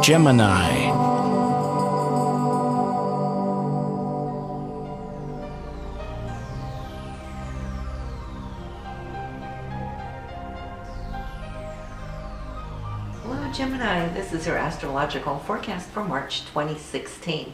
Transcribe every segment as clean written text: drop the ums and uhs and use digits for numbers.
Gemini. Hello Gemini, this is your astrological forecast for March 2016.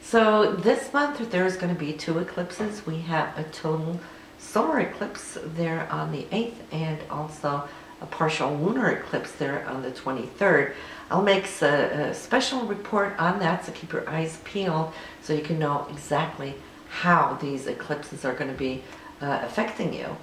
So this month there's going to be two eclipses. We have a total solar eclipse there on the 8th and also a partial lunar eclipse there on the 23rd. I'll make a special report on that, so keep your eyes peeled so you can know exactly how these eclipses are going to be affecting you.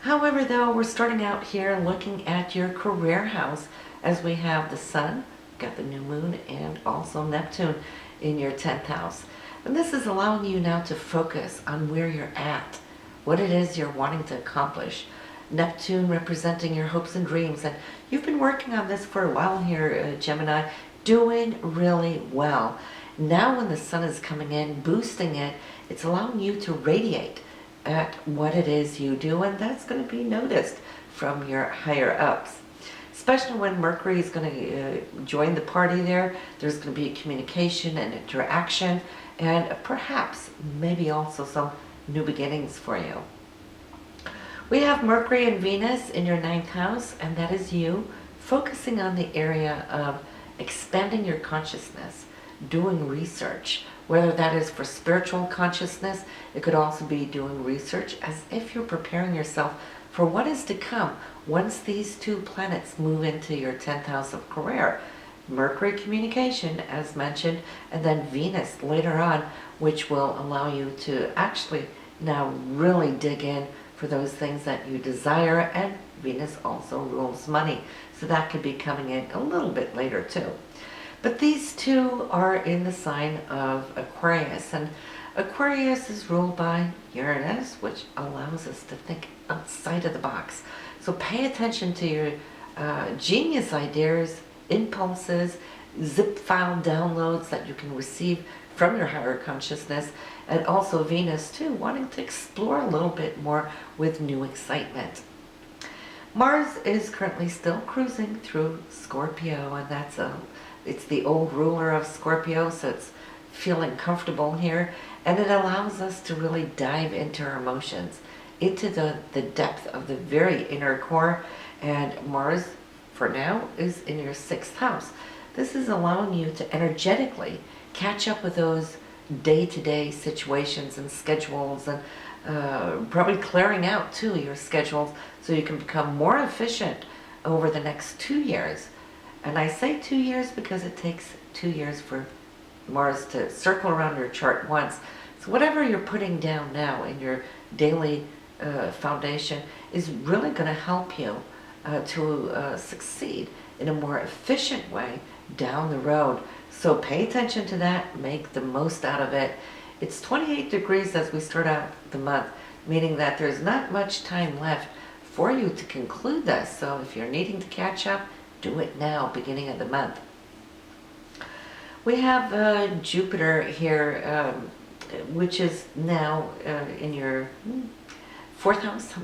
However, though, we're starting out here looking at your career house, as we have the sun, got the new moon, and also Neptune in your 10th house. And this is allowing you now to focus on where you're at, what it is you're wanting to accomplish. Neptune representing your hopes and dreams, and you've been working on this for a while here, Gemini, doing really well. Now when the sun is coming in, boosting it, it's allowing you to radiate at what it is you do, and that's going to be noticed from your higher ups. Especially when Mercury is going to join the party there, there's going to be communication and interaction, and perhaps maybe also some new beginnings for you. We have Mercury and Venus in your 9th house, and that is you focusing on the area of expanding your consciousness, doing research, whether that is for spiritual consciousness. It could also be doing research as if you're preparing yourself for what is to come once these two planets move into your 10th house of career. Mercury communication, as mentioned, and then Venus later on, which will allow you to actually now really dig in for those things that you desire, and Venus also rules money, so that could be coming in a little bit later too. But these two are in the sign of Aquarius, and Aquarius is ruled by Uranus, which allows us to think outside of the box. So pay attention to your genius ideas, impulses, zip file downloads that you can receive from your higher consciousness, and also Venus too, wanting to explore a little bit more with new excitement. Mars is currently still cruising through Scorpio, and it's the old ruler of Scorpio, so it's feeling comfortable here, and it allows us to really dive into our emotions, into the depth of the very inner core. And Mars for now is in your 6th house. This is allowing you to energetically catch up with those day-to-day situations and schedules, and probably clearing out too your schedules so you can become more efficient over the next 2 years. And I say 2 years because it takes 2 years for Mars to circle around your chart once. So whatever you're putting down now in your daily foundation is really going to help you to succeed in a more efficient way down the road. So pay attention to that, make the most out of it. It's 28 degrees as we start out the month, meaning that there's not much time left for you to conclude this. So if you're needing to catch up, do it now, beginning of the month. We have Jupiter here, which is now in your 4th house,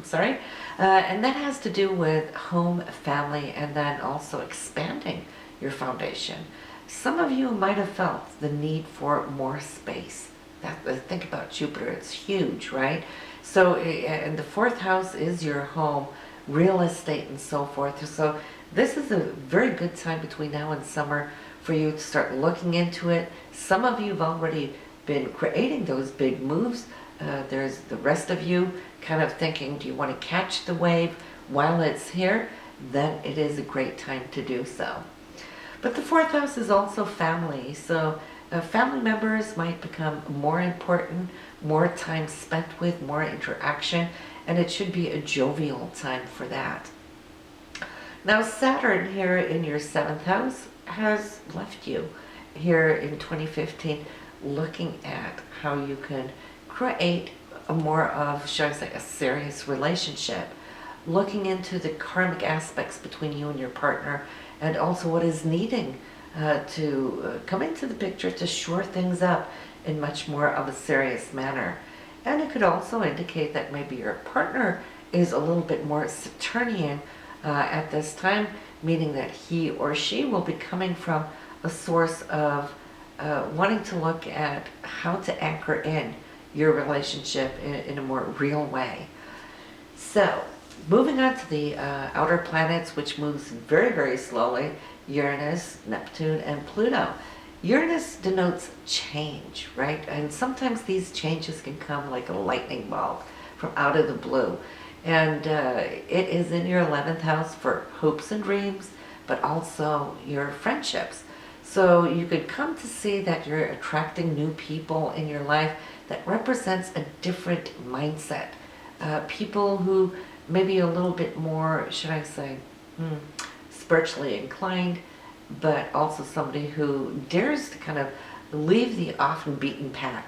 and that has to do with home, family, and then also expanding your foundation. Some of you might have felt the need for more space. Think about Jupiter, it's huge, right? So, and the 4th house is your home, real estate, and so forth. So this is a very good time between now and summer for you to start looking into it. Some of you have already been creating those big moves. There's the rest of you kind of thinking, do you want to catch the wave while it's here? Then it is a great time to do so. But the 4th house is also family, so family members might become more important, more time spent with, more interaction, and it should be a jovial time for that. Now Saturn here in your 7th house has left you here in 2015, looking at how you can create a more of, shall I say, a serious relationship, looking into the karmic aspects between you and your partner, and also what is needing to come into the picture to shore things up in much more of a serious manner. And it could also indicate that maybe your partner is a little bit more Saturnian at this time, meaning that he or she will be coming from a source of wanting to look at how to anchor in your relationship in a more real way. So, moving on to the outer planets, which moves very, very slowly, Uranus, Neptune, and Pluto. Uranus denotes change, right? And sometimes these changes can come like a lightning bolt from out of the blue. And it is in your 11th house for hopes and dreams, but also your friendships. So you could come to see that you're attracting new people in your life that represents a different mindset. People who maybe a little bit more, should I say, spiritually inclined, but also somebody who dares to kind of leave the often beaten path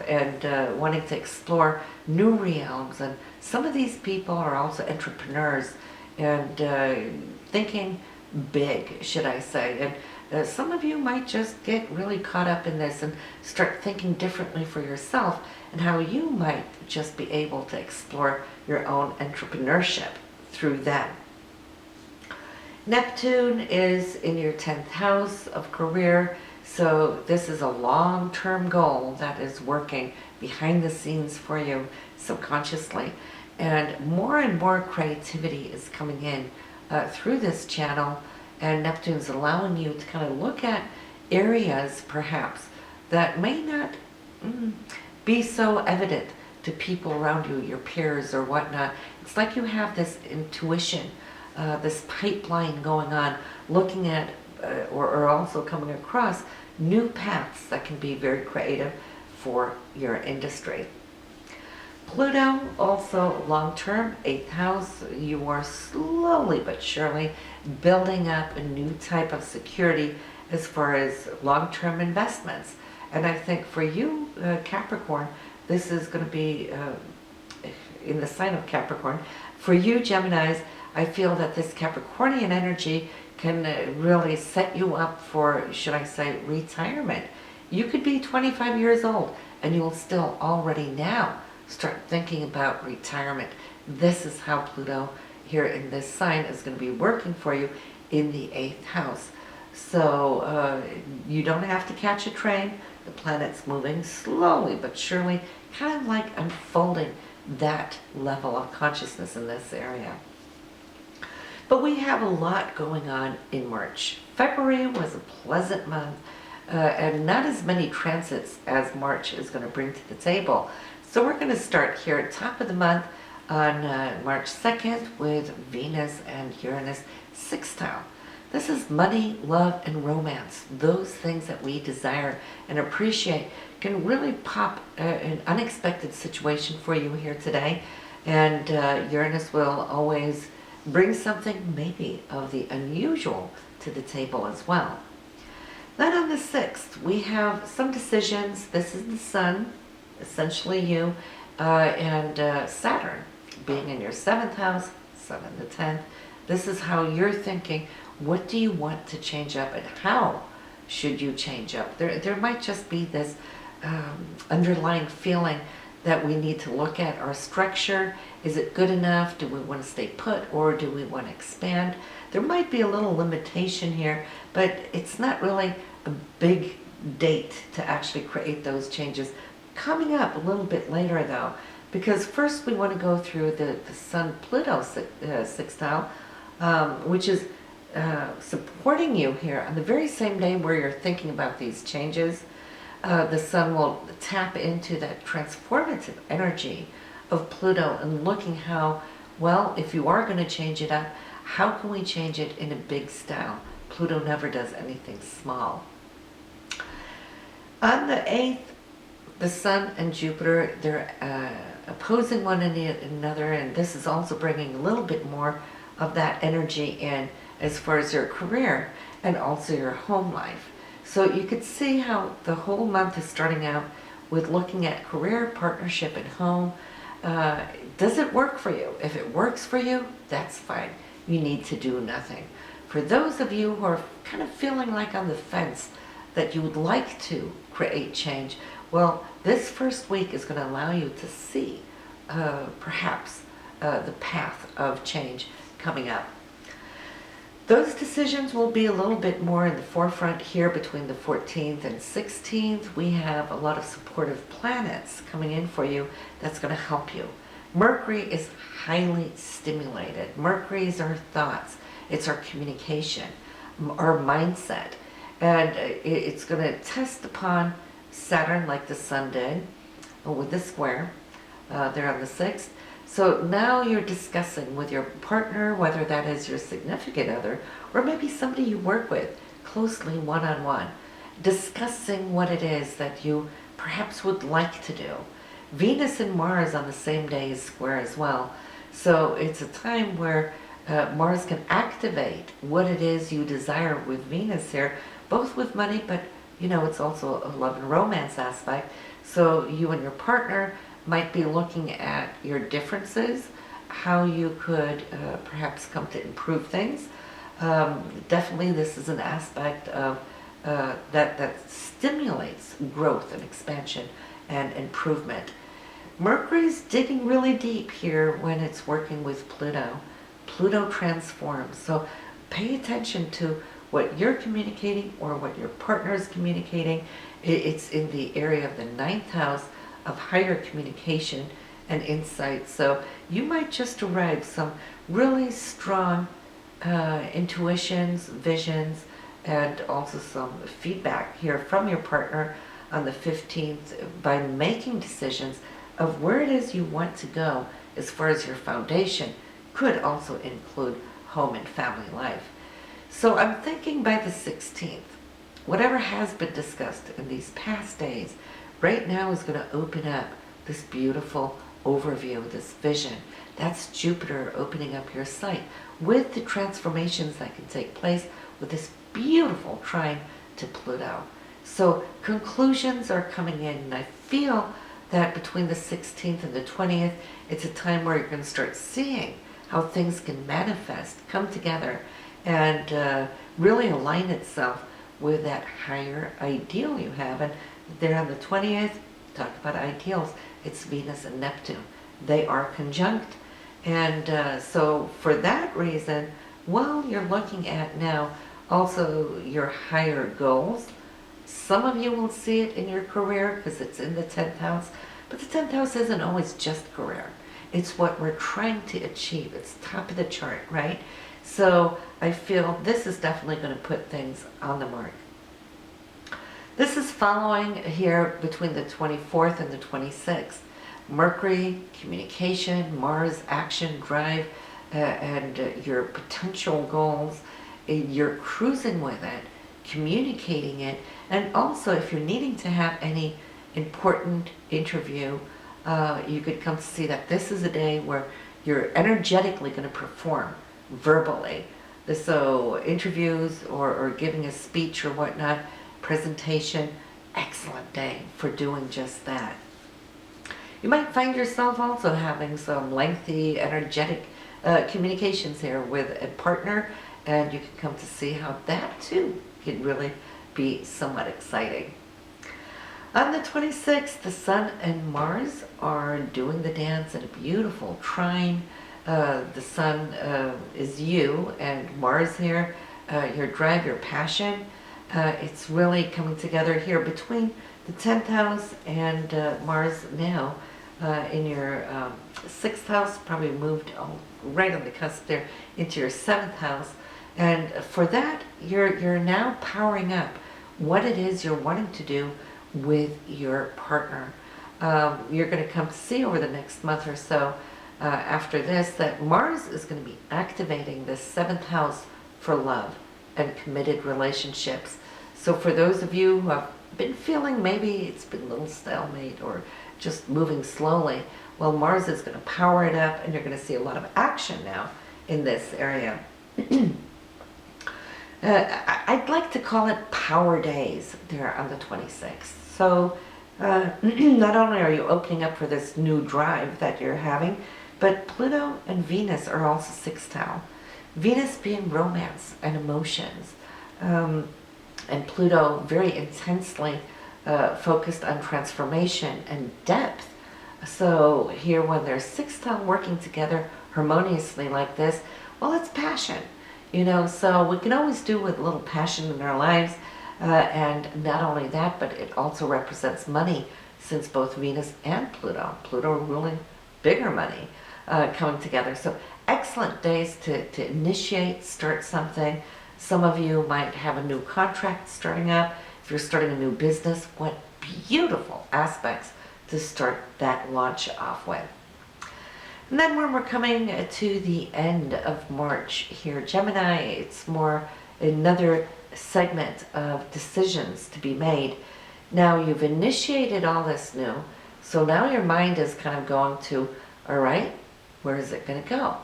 and wanting to explore new realms. And some of these people are also entrepreneurs and thinking big, should I say. And some of you might just get really caught up in this and start thinking differently for yourself and how you might just be able to explore your own entrepreneurship through them. Neptune is in your 10th house of career, so this is a long-term goal that is working behind the scenes for you subconsciously. And more creativity is coming in through this channel, and Neptune's allowing you to kind of look at areas perhaps that may not be so evident to people around you, your peers or whatnot. It's like you have this intuition, this pipeline going on, looking at or also coming across new paths that can be very creative for your industry. Pluto, also long-term, 8th house. You are slowly but surely building up a new type of security as far as long-term investments. And I think for you, Capricorn, this is going to be in the sign of Capricorn. For you, Geminis, I feel that this Capricornian energy can really set you up for, should I say, retirement. You could be 25 years old and you'll still already now start thinking about retirement. This is how Pluto here in this sign is going to be working for you in the 8th house. So you don't have to catch a train. The planet's moving slowly but surely, kind of like unfolding that level of consciousness in this area. But we have a lot going on in March. February was a pleasant month and not as many transits as March is going to bring to the table. So we're going to start here at top of the month on March 2nd with Venus and Uranus sextile. This is money, love, and romance. Those things that we desire and appreciate can really pop an unexpected situation for you here today. And Uranus will always bring something maybe of the unusual to the table as well. Then on the 6th, we have some decisions. This is the Sun, essentially you, and Saturn being in your 7th house, 7 to 10th. This is how you're thinking. What do you want to change up and how should you change up? There might just be this underlying feeling that we need to look at our structure. Is it good enough? Do we want to stay put or do we want to expand? There might be a little limitation here, but it's not really a big date to actually create those changes. Coming up a little bit later though, because first we want to go through the Sun-Pluto sextile, which is supporting you here on the very same day where you're thinking about these changes. The Sun will tap into that transformative energy of Pluto and looking how, well, if you are going to change it up, how can we change it in a big style? Pluto never does anything small. On the 8th, the Sun and Jupiter, they're opposing one another, and this is also bringing a little bit more of that energy in as far as your career and also your home life. So you could see how the whole month is starting out with looking at career, partnership, and home. Does it work for you? If it works for you, that's fine. You need to do nothing. For those of you who are kind of feeling like on the fence that you would like to create change, well, this first week is going to allow you to see perhaps the path of change coming up. Those decisions will be a little bit more in the forefront here between the 14th and 16th. We have a lot of supportive planets coming in for you that's going to help you. Mercury is highly stimulated. Mercury is our thoughts. It's our communication, our mindset. And it's going to test upon Saturn like the Sun did with the square there on the 6th. So now you're discussing with your partner, whether that is your significant other or maybe somebody you work with closely one-on-one, discussing what it is that you perhaps would like to do. Venus and Mars on the same day is square as well. So it's a time where Mars can activate what it is you desire with Venus here, both with money, but you know, it's also a love and romance aspect. So you and your partner might be looking at your differences, how you could perhaps come to improve things. Definitely this is an aspect of that stimulates growth and expansion and improvement. Mercury's digging really deep here when it's working with Pluto. Pluto transforms, so pay attention to what you're communicating or what your partner is communicating. It's in the area of the 9th house of higher communication and insight. So you might just arrive some really strong intuitions, visions, and also some feedback here from your partner on the 15th by making decisions of where it is you want to go as far as your foundation. Could also include home and family life. So I'm thinking by the 16th, whatever has been discussed in these past days, right now is going to open up this beautiful overview, this vision. That's Jupiter opening up your sight with the transformations that can take place with this beautiful trine to Pluto. So conclusions are coming in, and I feel that between the 16th and the 20th, it's a time where you're going to start seeing how things can manifest, come together, and really align itself with that higher ideal you have. And there on the 20th, talk about ideals, it's Venus and Neptune. They are conjunct. And so for that reason, well, you're looking at now also your higher goals. Some of you will see it in your career because it's in the 10th house, but the 10th house isn't always just career. It's what we're trying to achieve. It's top of the chart, right? So I feel this is definitely going to put things on the mark. This is following here between the 24th and the 26th. Mercury, communication, Mars, action, drive, and your potential goals. You're cruising with it, communicating it, and also if you're needing to have any important interview, you could come to see that this is a day where you're energetically going to perform verbally. So interviews or giving a speech or whatnot, presentation, excellent day for doing just that. You might find yourself also having some lengthy, energetic communications here with a partner, and you can come to see how that too can really be somewhat exciting. On the 26th, the Sun and Mars are doing the dance in a beautiful trine. The Sun is you, and Mars here, your drive, your passion. It's really coming together here between the 10th house and Mars now in your 6th house, probably moved right on the cusp there into your 7th house. And for that, you're now powering up what it is you're wanting to do with your partner. You're going to come to see over the next month or so after this that Mars is going to be activating the 7th house for love and committed relationships. So for those of you who have been feeling maybe it's been a little stalemate or just moving slowly, well, Mars is going to power it up, and you're going to see a lot of action now in this area. I'd like to call it power days there on the 26th. So not only are you opening up for this new drive that you're having, but Pluto and Venus are also sextile. Venus being romance and emotions, and Pluto very intensely focused on transformation and depth. So here when they're sextile working together harmoniously like this, well, it's passion. So we can always do with a little passion in our lives. And not only that, but it also represents money, since both Venus and Pluto ruling bigger money, coming together. So excellent days to initiate, start something. Some of you might have a new contract starting up. If you're starting a new business, what beautiful aspects to start that launch off with. And then when we're coming to the end of March here, Gemini, it's more another segment of decisions to be made. Now you've initiated all this new, so now your mind is kind of going to, all right, where is it going to go?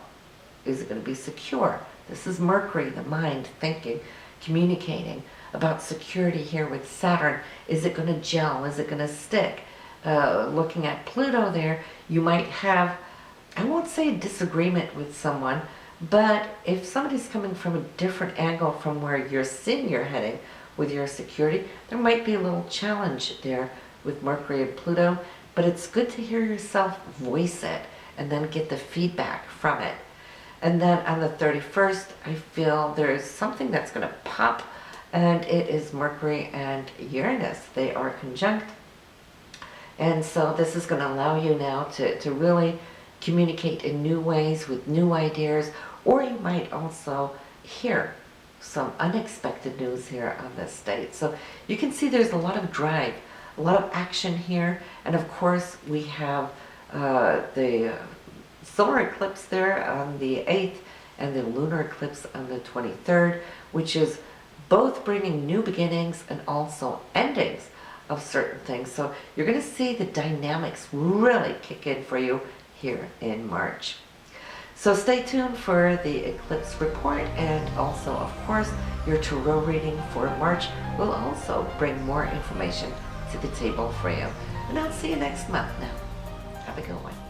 Is it going to be secure? This is Mercury, the mind, thinking, communicating about security here with Saturn. Is it going to gel? Is it going to stick? Looking at Pluto there, you might have, I won't say a disagreement with someone, but if somebody's coming from a different angle from where you're seeing you're heading with your security, there might be a little challenge there with Mercury and Pluto, but it's good to hear yourself voice it and then get the feedback from it. And then on the 31st, I feel there's something that's going to pop, and it is Mercury and Uranus. They are conjunct. And so this is going to allow you now to really communicate in new ways with new ideas, or you might also hear some unexpected news here on this date. So you can see there's a lot of drive, a lot of action here, and of course we have the solar eclipse there on the 8th and the lunar eclipse on the 23rd, which is both bringing new beginnings and also endings of certain things. So you're going to see the dynamics really kick in for you here in March. So stay tuned for the eclipse report, and also, of course, your tarot reading for March will also bring more information to the table for you. And I'll see you next month now. Have a good one.